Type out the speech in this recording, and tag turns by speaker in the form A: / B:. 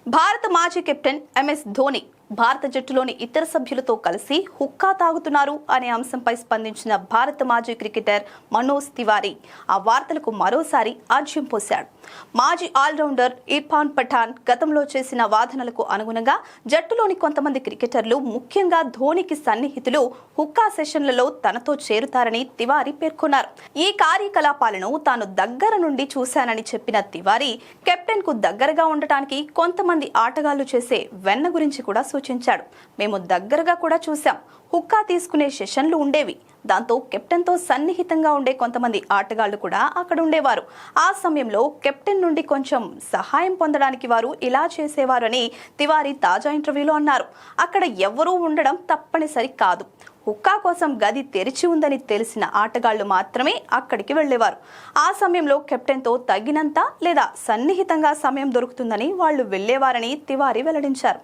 A: భారత మాజీ captain MS Dhoni భారత జట్టులోని ఇతర సభ్యులతో కలిసి హుక్కా తాగుతున్నారు అనే అంశంపై స్పందించిన భారత మాజీ క్రికెటర్ మనోజ్ తివారీ ఆ వార్తలకు మరోసారి ఆజ్యం పోశాడు. మాజీ ఆల్రౌండర్ ఇర్ఫాన్ పఠాన్ గతంలో చేసిన వాదనలకు అనుగుణంగా జట్టులోని కొంతమంది క్రికెటర్లు ముఖ్యంగా ధోనికి సన్నిహితులు హుక్కా సెషన్లలో తనతో చేరుతారని తివారీ పేర్కొన్నారు. ఈ కార్యకలాపాలను తాను దగ్గర నుండి చూశానని చెప్పిన తివారీ కెప్టెన్ కు దగ్గరగా ఉండటానికి కొంతమంది ఆటగాళ్లు చేసే వెన్న గురించి కూడా సూచించాడు. మేము దగ్గరగా కూడా చూశాం. హుక్కా తీసుకునే సెషన్లు ఉండేవి. దాంతో కెప్టెన్ తో సన్నిహితంగా ఉండే కొంతమంది ఆటగాళ్లు కూడా అక్కడ ఉండేవారు. ఆ సమయంలో కెప్టెన్ నుండి కొంచెం సహాయం పొందడానికి వారు ఇలా చేసేవారు అని తివారీ తాజా ఇంటర్వ్యూలో అన్నారు. అక్కడ ఎవరూ ఉండడం తప్పనిసరి కాదు. హుక్కా కోసం గది తెరిచి ఉందని తెలిసిన ఆటగాళ్లు మాత్రమే అక్కడికి వెళ్లేవారు. ఆ సమయంలో కెప్టెన్తో తగినంత లేదా సన్నిహితంగా సమయం దొరుకుతుందని వాళ్లు వెళ్లేవారని తివారీ వెల్లడించారు.